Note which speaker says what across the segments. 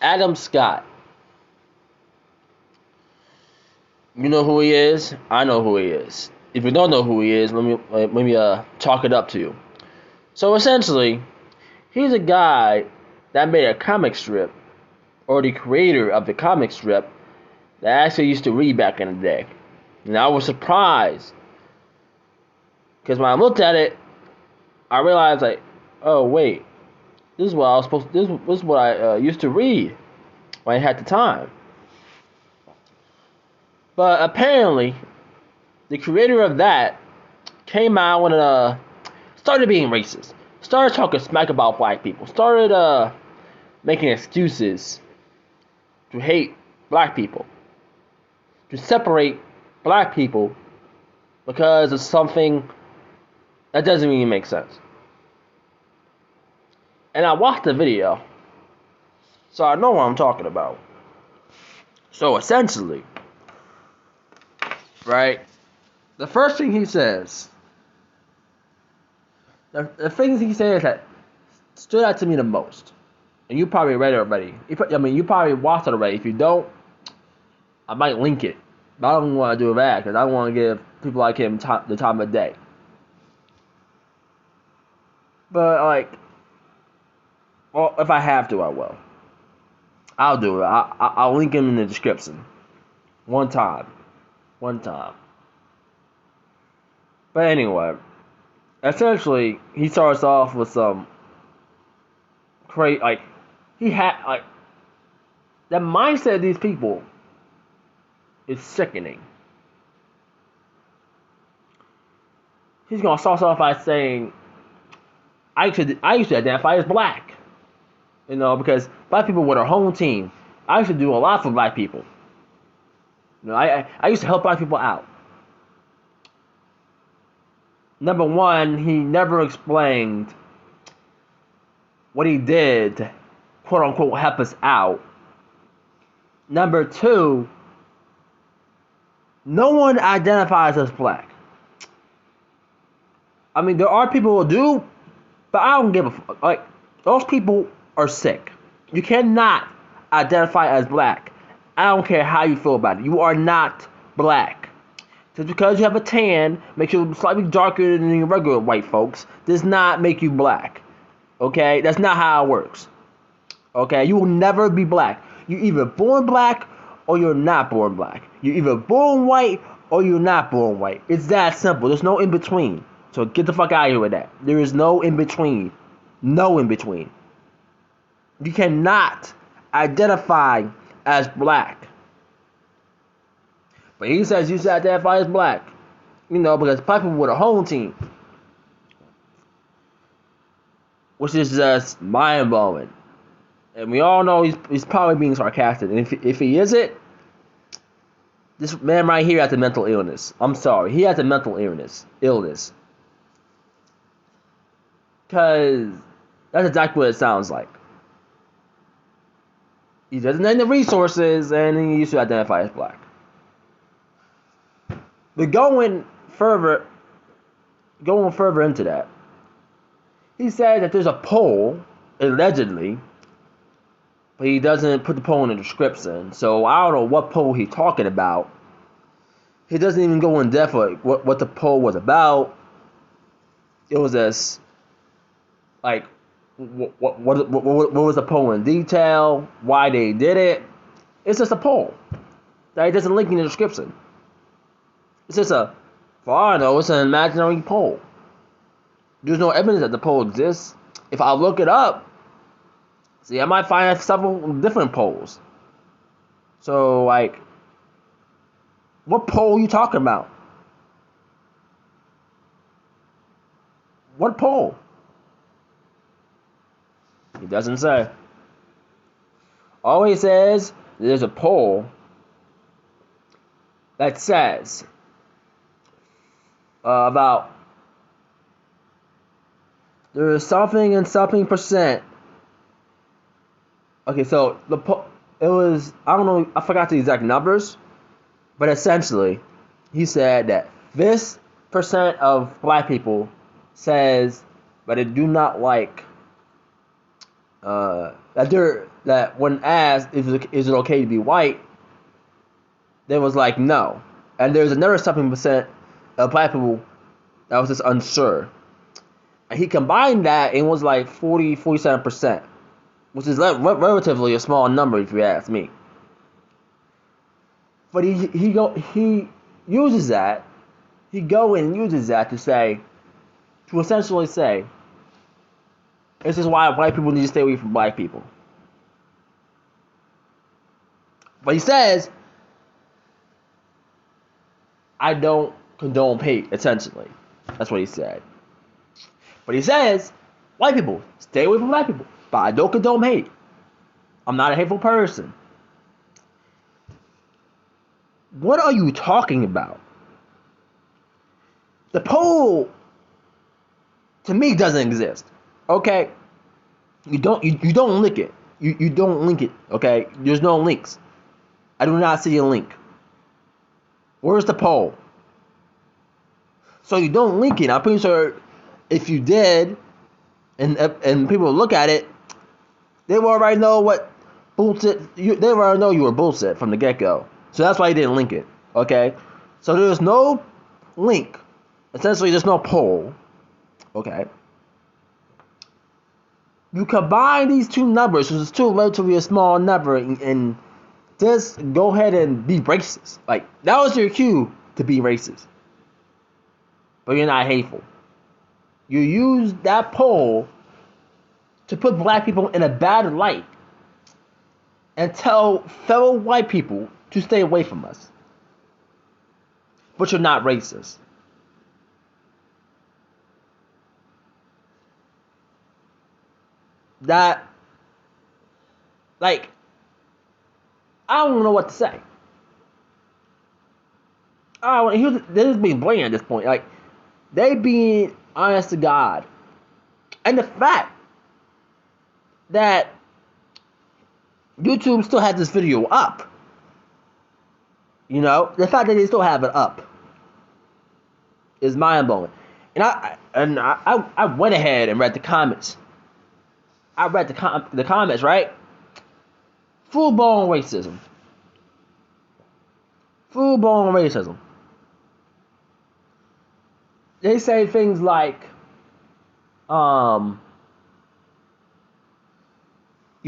Speaker 1: Adam Scott. You know who he is? I know who he is. If you don't know who he is, let me talk it up to you. So essentially, he's a guy that made a comic strip, or the creator of the comic strip that I actually used to read back in the day. And I was surprised because when I looked at it, I realized like, oh wait, this is what I was supposed. This is what I used to read when I had the time. But apparently, the creator of that came out and started being racist, started talking smack about black people, started making excuses to hate black people, to separate black people because of something that doesn't even make sense. And I watched the video, so I know what I'm talking about. So essentially, right, the first thing he says, the things he says that stood out to me the most, and you probably read it already. You probably watched it already. If you don't, I might link it. But I don't want to do that because I want to give people like him the time of day. But like, well, if I have to, I will. I'll do it. I'll link him in the description. One time. But anyway, essentially, he starts off with some crazy, like, he had, like, the mindset of these people is sickening. He's gonna start off by saying, I used to identify as black, because black people were their home team. I used to do a lot for black people. I used to help black people out. Number one, he never explained what he did, quote unquote, help us out. Number two, no one identifies as black. I mean, there are people who do, but I don't give a fuck. Like, those people are sick. You cannot identify as black. I don't care how you feel about it. You are not black. Just because you have a tan makes you slightly darker than your regular white folks does not make you black. Okay? That's not how it works. Okay? You will never be black. You're either born black or you're not born black. You're either born white or you're not born white. It's that simple. There's no in between. So get the fuck out of here with that. There is no in between. No in between. You cannot identify as black. But he says you should identify as black. Because black people were the home team. Which is just mind-blowing. And we all know he's probably being sarcastic. And if he isn't, this man right here has a mental illness. I'm sorry. He has a mental illness. Because that's exactly what it sounds like. He doesn't have the resources, and he used to identify as black. But going further into that, he said that there's a poll, allegedly, but he doesn't put the poll in the description, so I don't know what poll he's talking about. He doesn't even go in depth like what the poll was about. It was just like what was the poll in detail, why they did it. It's just a poll that he doesn't link in the description. It's just for all I know, it's an imaginary poll. There's no evidence that the poll exists. If I look it up, I might find several different polls. So, like, what poll are you talking about? What poll? He doesn't say. All he says, there's a poll that says about there is something and something percent. Okay, so it was, I don't know, I forgot the exact numbers, but essentially, he said that this percent of black people says that they do not like that that when asked if is it okay to be white, they was like no. And there's another 7% of black people that was just unsure. And he combined that and was like 47%, which is relatively a small number if you ask me. But he uses that, he go and uses that to essentially say, this is why white people need to stay away from black people. But he says, I don't condone hate, essentially. That's what he said. But he says, white people, stay away from black people. But I don't condone hate. I'm not a hateful person. What are you talking about? The poll, to me, doesn't exist. Okay? You don't link it. You don't link it. Okay? There's no links. I do not see a link. Where's the poll? So you don't link it. I'm pretty sure if you did, and people look at it, they will already know what bullshit. They will already know you were bullshit from the get-go. So that's why you didn't link it. Okay? So there's no link. Essentially, there's no poll. Okay? You combine these two numbers, which is still relatively a small number, and just go ahead and be racist. Like, that was your cue to be racist. But you're not hateful. You use that poll to put black people in a bad light and tell fellow white people to stay away from us. But you're not racist. That, like, I don't know what to say. They're just being blatant at this point. Like, they being honest to God. And the fact that YouTube still has this video up. You know, the fact that they still have it up is mind-blowing. And I went ahead and read the comments. I read the comments, right? Full-blown racism. Full-blown racism. They say things like, you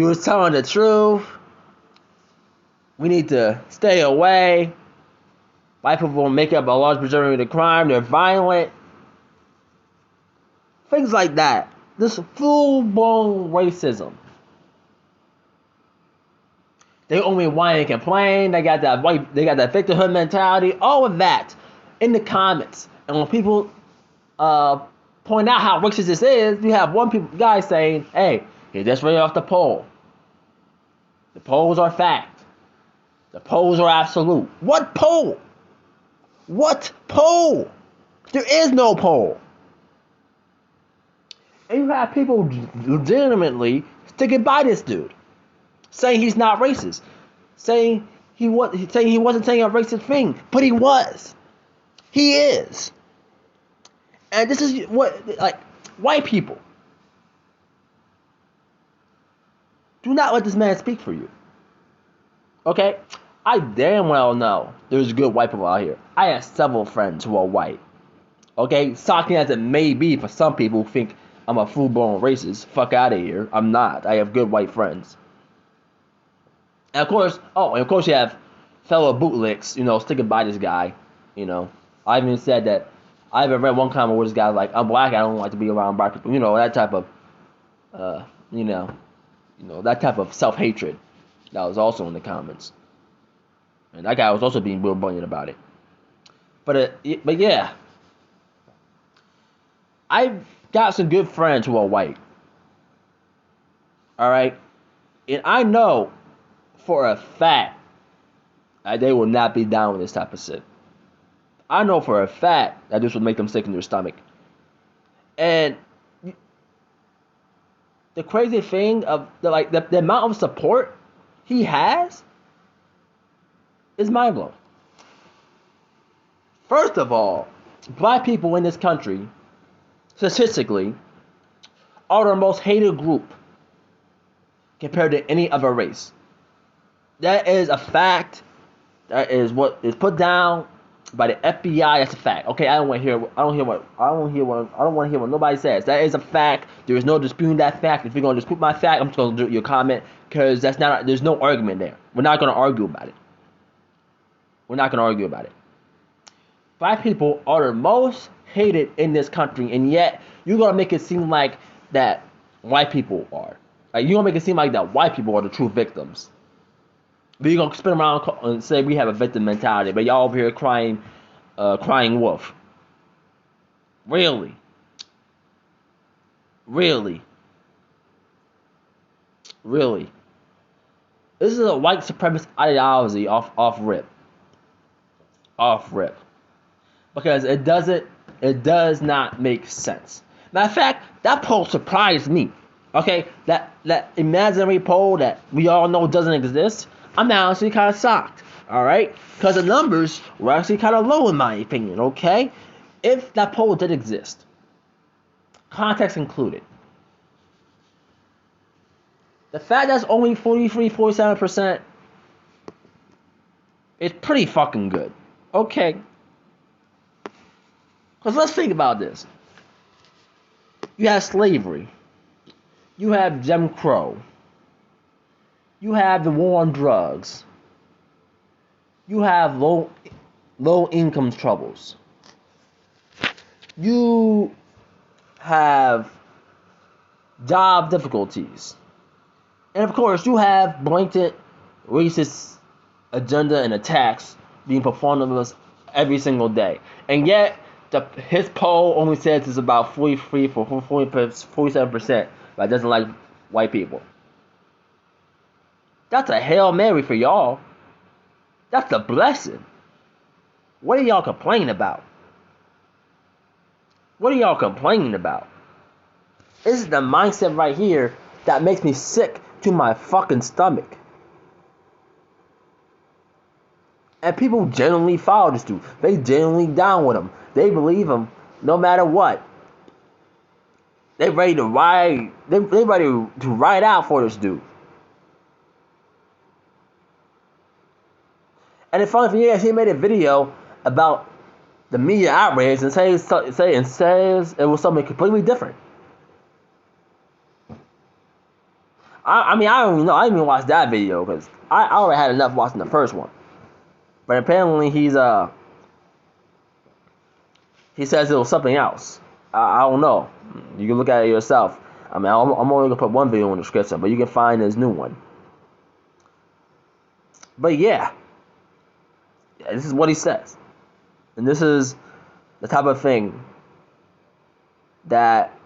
Speaker 1: was telling the truth. We need to stay away. White people will make up a large percentage of the crime. They're violent. Things like that. This full-blown racism. They only whine and complain. They got that victimhood mentality. All of that in the comments. And when people point out how racist this is, you have one guy saying, "Hey, he just read off the poll. The polls are fact. The polls are absolute." What poll? What poll? There is no poll. And you have people legitimately sticking by this dude, saying he's not racist, saying he wasn't saying a racist thing, but he was. He is. And this is what, like, white people, do not let this man speak for you. Okay? I damn well know there's good white people out here. I have several friends who are white. Okay? Shocking as it may be for some people who think I'm a full-blown racist. Fuck out of here. I'm not. I have good white friends. And of course you have fellow bootlicks, you know, sticking by this guy. You know, I even said that. I even read one comment where this guy's like, "I'm black. I don't like to be around black people." You know, that type of, that type of self-hatred. That was also in the comments, and that guy was also being real brilliant about it. But yeah, I've got some good friends who are white. All right, and I know for a fact that they will not be down with this type of shit. I know for a fact that this would make them sick in their stomach. And the crazy thing of the amount of support he has is mind-blowing. First of all, black people in this country, statistically, are the most hated group compared to any other race. That is a fact. That is what is put down by the FBI. That's a fact. Okay, I don't want to hear. I don't want to hear what nobody says. That is a fact. There is no disputing that fact. If you're gonna dispute my fact, I'm just gonna do your comment because that's not. There's no argument there. We're not gonna argue about it. We're not gonna argue about it. Black people are the most hated in this country, and yet you're gonna make it seem like that white people are. Like you're gonna make it seem like that white people are the true victims. But you're gonna spin around and say we have a victim mentality, but y'all over here crying wolf. Really? Really? Really? This is a white supremacist ideology off rip. Off rip. Because it does not make sense. Matter of fact, that poll surprised me. Okay? That imaginary poll that we all know doesn't exist, I'm honestly kind of shocked. Alright? Because the numbers were actually kind of low in my opinion, okay? If that poll did exist, context included, the fact that's only 47% is pretty fucking good. Okay? Because let's think about this. You have slavery. You have Jim Crow. You have the war on drugs. You have low income troubles. You have job difficulties. And of course, you have blatant racist agenda and attacks being performed on us every single day. And yet, his poll only says it's about 47% that doesn't like white people. That's a Hail Mary for y'all. That's a blessing. What are y'all complaining about? What are y'all complaining about? This is the mindset right here that makes me sick to my fucking stomach. And people genuinely follow this dude. They genuinely down with him. They believe him no matter what. They ready to ride. They ready to ride out for this dude. And it's funny for you, he made a video about the media outrage and says it was something completely different. I mean, I don't even know. I didn't even watch that video because I already had enough watching the first one. But apparently he says it was something else. I don't know. You can look at it yourself. I mean, I'm only gonna put one video in the description, but you can find his new one. But yeah, this is what he says, and this is the type of thing that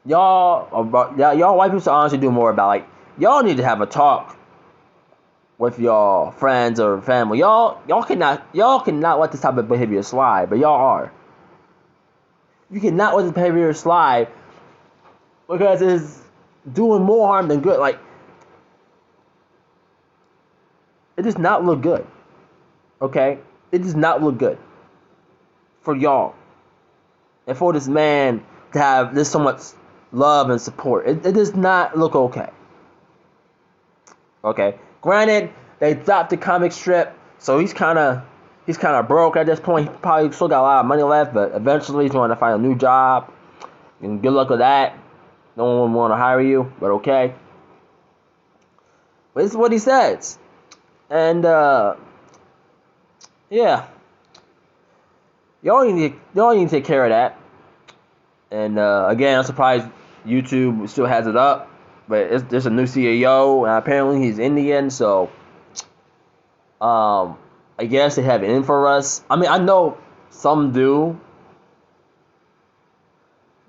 Speaker 1: y'all white people should honestly do more about. Like, y'all need to have a talk with your friends or family. Y'all cannot let this type of behavior slide, but y'all are. You cannot let this behavior slide because it's doing more harm than good. Like, it does not look good. Okay? It does not look good for y'all. And for this man to have this so much love and support. It does not look okay. Okay? Granted, they dropped the comic strip, so he's kind of broke at this point. He probably still got a lot of money left, but eventually he's going to find a new job. And good luck with that. No one will want to hire you, but okay. But this is what he says. And, yeah. Y'all need to take care of that. And, again, I'm surprised YouTube still has it up. But there's a new CEO, and apparently he's Indian, so I guess they have it in for us. I mean, I know some do,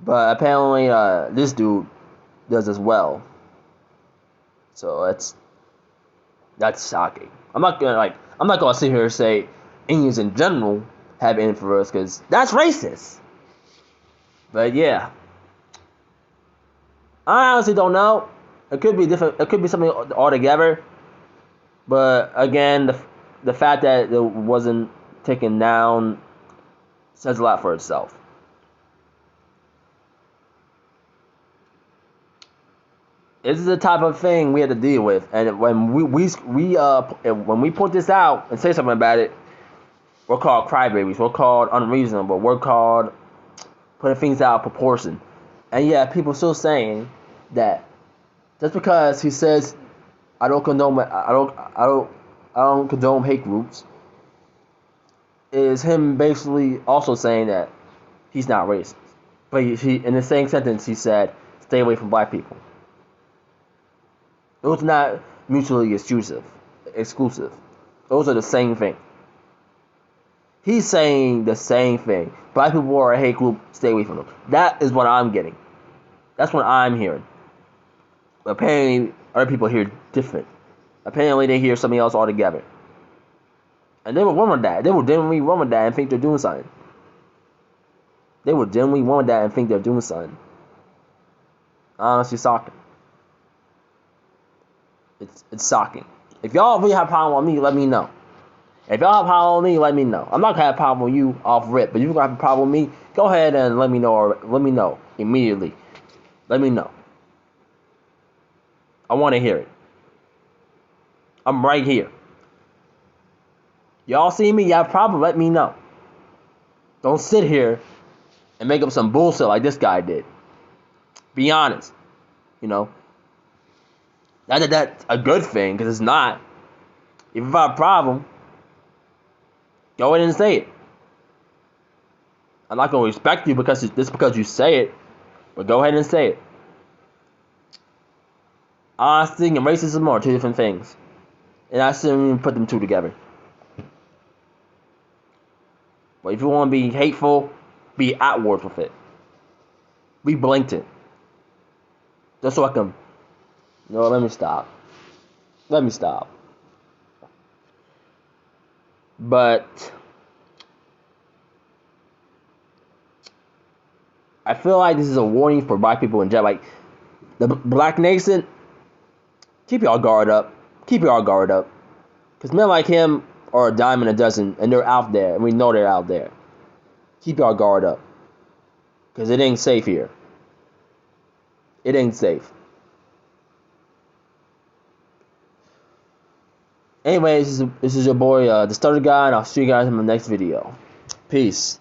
Speaker 1: but apparently this dude does as well. So that's shocking. I'm not gonna sit here and say Indians in general have it in for us, because that's racist. But yeah. I honestly don't know. It could be different. It could be something altogether. But again, the fact that it wasn't taken down says a lot for itself. This is the type of thing we have to deal with, and when when we point this out and say something about it, we're called crybabies. We're called unreasonable. We're called putting things out of proportion. And yeah, people still saying that just because he says I don't condone hate groups, is him basically also saying that he's not racist. But he in the same sentence he said, "Stay away from black people." Those are not mutually exclusive. Those are the same thing. He's saying the same thing. Black people are a hate group. Stay away from them. That is what I'm getting. That's what I'm hearing. Apparently, other people hear different. Apparently, they hear something else altogether. And they will run with that. They will genuinely run with that and think they're doing something. They will genuinely run with that and think they're doing something. Honestly, shocking. It's shocking. If y'all really have a problem with me, let me know. If y'all have a problem with me, let me know. I'm not gonna have a problem with you off rip, but if you're gonna have a problem with me, go ahead and let me know, or let me know immediately. Let me know. I want to hear it. I'm right here. Y'all see me? You have a problem? Let me know. Don't sit here and make up some bullshit like this guy did. Be honest. You know. Not that that's a good thing, because it's not. If you have a problem, go ahead and say it. I'm not going to respect you because you say it, but go ahead and say it. Honesty and racism are two different things, and I shouldn't even put them two together. But if you want to be hateful, be outward with it. Be blatant. Just so I can. No, let me stop. But I feel like this is a warning for black people in general. Like the black nation, keep your guard up. Because men like him are a dime in a dozen, and they're out there, and we know they're out there. Keep your guard up. Because it ain't safe here. It ain't safe. Anyways, this is your boy, the Stutter Guy, and I'll see you guys in my next video. Peace.